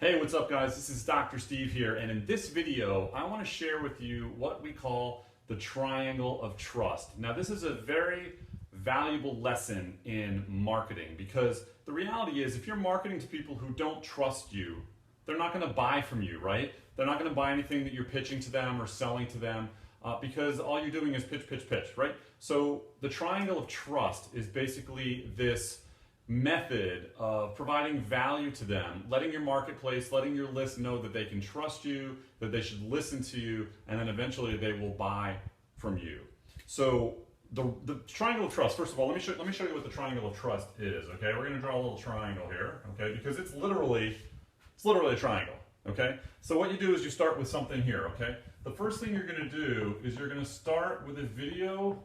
Hey, what's up guys? This is Dr. Steve here, and in this video I want to share with you what we call the triangle of trust. Now this is a very valuable lesson in marketing because the reality is if you're marketing to people who don't trust you, they're not going to buy from you, right? They're not going to buy anything that you're pitching to them or selling to them because all you're doing is pitch, right? So the triangle of trust is basically this method of providing value to them, letting your marketplace, letting your list know that they can trust you, that they should listen to you, and then eventually they will buy from you. So the triangle of trust, first of all, let me show you what the triangle of trust is, okay? We're gonna draw a little triangle here, okay? Because it's literally a triangle, okay? So what you do is you start with something here, okay? The first thing you're gonna do is you're gonna start with a video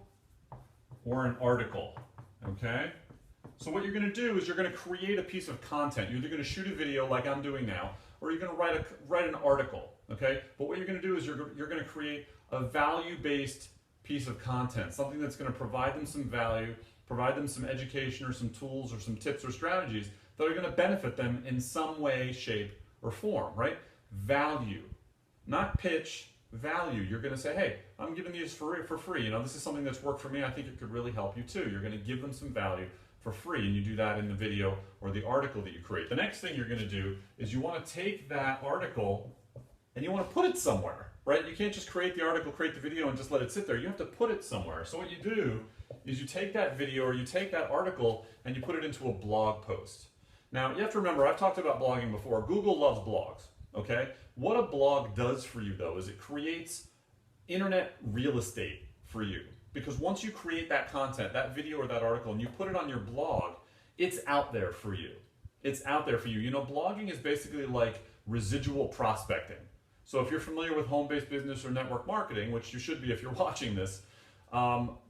or an article, okay? So what you're going to do is you're going to create a piece of content. You're either going to shoot a video like I'm doing now, or you're going to write an article, okay? But what you're going to do is you're going to create a value-based piece of content, something that's going to provide them some value, provide them some education or some tools or some tips or strategies that are going to benefit them in some way, shape, or form, right? Value, not pitch, value. You're going to say, hey, I'm giving these for free. You know, this is something that's worked for me. I think it could really help you too. You're going to give them some value for free, and you do that in the video or the article that you create. The next thing you're going to do is you want to take that article and you want to put it somewhere, right? You can't just create the article, create the video, and just let it sit there. You have to put it somewhere. So what you do is you take that video or you take that article and you put it into a blog post. Now, you have to remember, I've talked about blogging before. Google loves blogs, okay? What a blog does for you, though, is it creates internet real estate for you. Because once you create that content, that video or that article, and you put it on your blog, it's out there for you. It's out there for you. You know, blogging is basically like residual prospecting. So if you're familiar with home-based business or network marketing, which you should be if you're watching this,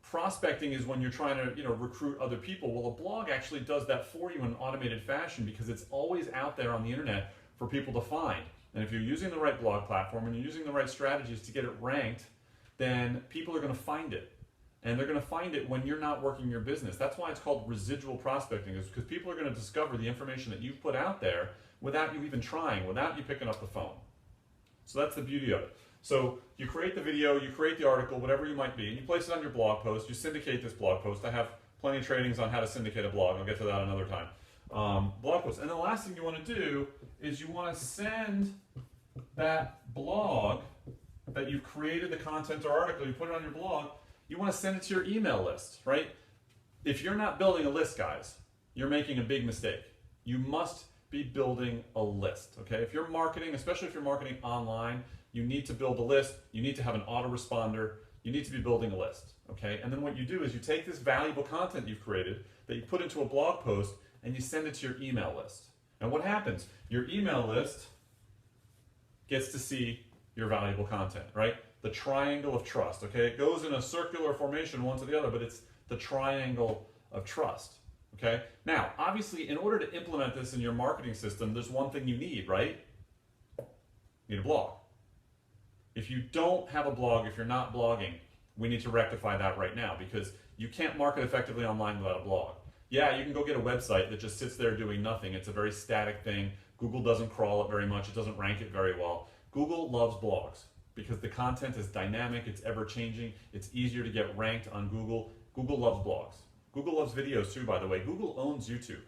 prospecting is when you're trying to recruit other people. Well, a blog actually does that for you in an automated fashion because it's always out there on the internet for people to find. And if you're using the right blog platform and you're using the right strategies to get it ranked, then people are going to find it. And they're going to find it when you're not working your business. That's why it's called residual prospecting, is because people are going to discover the information that you've put out there without you even trying, without you picking up the phone. So that's the beauty of it. So you create the video, you create the article, whatever you might be, and you place it on your blog post. You syndicate this blog post. I have plenty of trainings on how to syndicate a blog. I'll get to that another time. Blog post. And the last thing you want to do is you want to send that blog that you've created, the content or article, you put it on your blog, you want to send it to your email list, right? If you're not building a list, guys, you're making a big mistake. You must be building a list, okay? If you're marketing, especially if you're marketing online, you need to build a list. You need to have an autoresponder. You need to be building a list, okay? And then what you do is you take this valuable content you've created that you put into a blog post and you send it to your email list. And what happens? Your email list gets to see your valuable content, right? The triangle of trust, okay? It goes in a circular formation one to the other, but it's the triangle of trust, okay? Now, obviously, in order to implement this in your marketing system, there's one thing you need, right? You need a blog. If you don't have a blog, if you're not blogging, we need to rectify that right now because you can't market effectively online without a blog. Yeah, you can go get a website that just sits there doing nothing. It's a very static thing. Google doesn't crawl it very much. It doesn't rank it very well. Google loves blogs because the content is dynamic, it's ever-changing, it's easier to get ranked on Google. Google loves blogs. Google loves videos too, by the way. Google owns YouTube.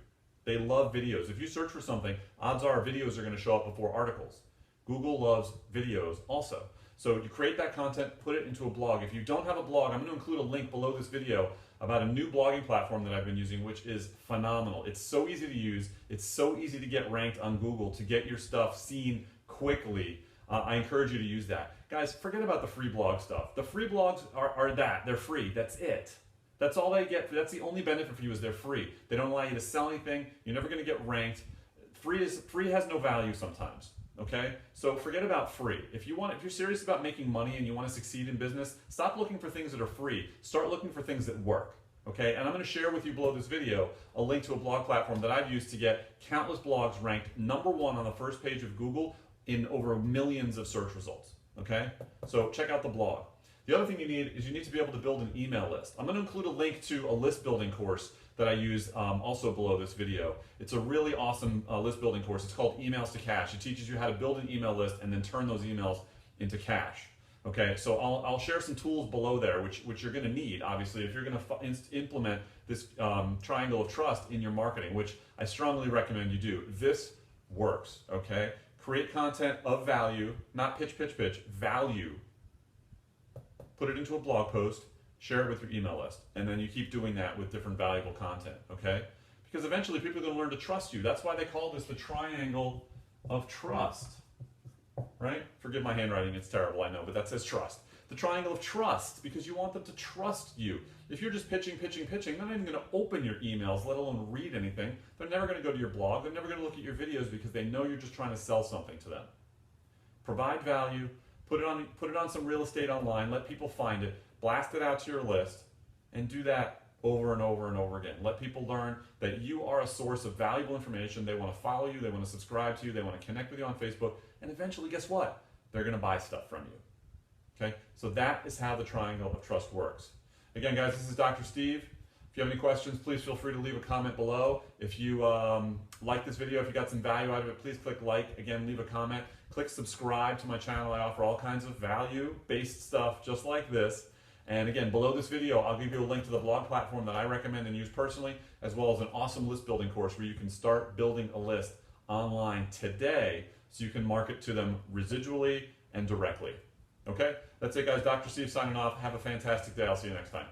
They love videos. If you search for something, odds are videos are going to show up before articles. Google loves videos also. So you create that content, put it into a blog. If you don't have a blog, I'm going to include a link below this video about a new blogging platform that I've been using, which is phenomenal. It's so easy to use. It's so easy to get ranked on Google, to get your stuff seen quickly. I encourage you to use that. Guys, forget about the free blog stuff. The free blogs are that. They're free. That's it. That's all they get. That's the only benefit for you is they're free. They don't allow you to sell anything. You're never going to get ranked. Free has no value sometimes. Okay? So forget about free. If you're serious about making money and you want to succeed in business, stop looking for things that are free. Start looking for things that work. Okay? And I'm going to share with you below this video a link to a blog platform that I've used to get countless blogs ranked #1 on the first page of Google in over millions of search results, okay? So check out the blog. The other thing you need is you need to be able to build an email list. I'm going to include a link to a list building course that I use also below this video. It's a really awesome list building course. It's called Emails to Cash. It teaches you how to build an email list and then turn those emails into cash. Okay, so I'll share some tools below there, which you're going to need, obviously, if you're going to implement this triangle of trust in your marketing, which I strongly recommend you do. This works, okay? Create content of value, not pitch, value. Put it into a blog post, share it with your email list, and then you keep doing that with different valuable content, okay? Because eventually people are going to learn to trust you. That's why they call this the triangle of trust. Right? Forgive my handwriting, it's terrible, I know, but that says trust. The triangle of trust, because you want them to trust you. If you're just pitching, they're not even going to open your emails, let alone read anything. They're never going to go to your blog. They're never going to look at your videos because they know you're just trying to sell something to them. Provide value, put it on some real estate online, let people find it, blast it out to your list, and do that over and over and over again. Let people learn that you are a source of valuable information. They want to follow you, they want to subscribe to you, they want to connect with you on Facebook, and eventually, guess what? They're going to buy stuff from you. Okay? So that is how the triangle of trust works. Again, guys, this is Dr. Steve. If you have any questions, please feel free to leave a comment below. If you like this video, if you got some value out of it, please click like. Again, leave a comment. Click subscribe to my channel. I offer all kinds of value-based stuff just like this. And again, below this video, I'll give you a link to the blog platform that I recommend and use personally, as well as an awesome list building course where you can start building a list online today so you can market to them residually and directly. Okay? That's it, guys. Dr. Steve signing off. Have a fantastic day. I'll see you next time.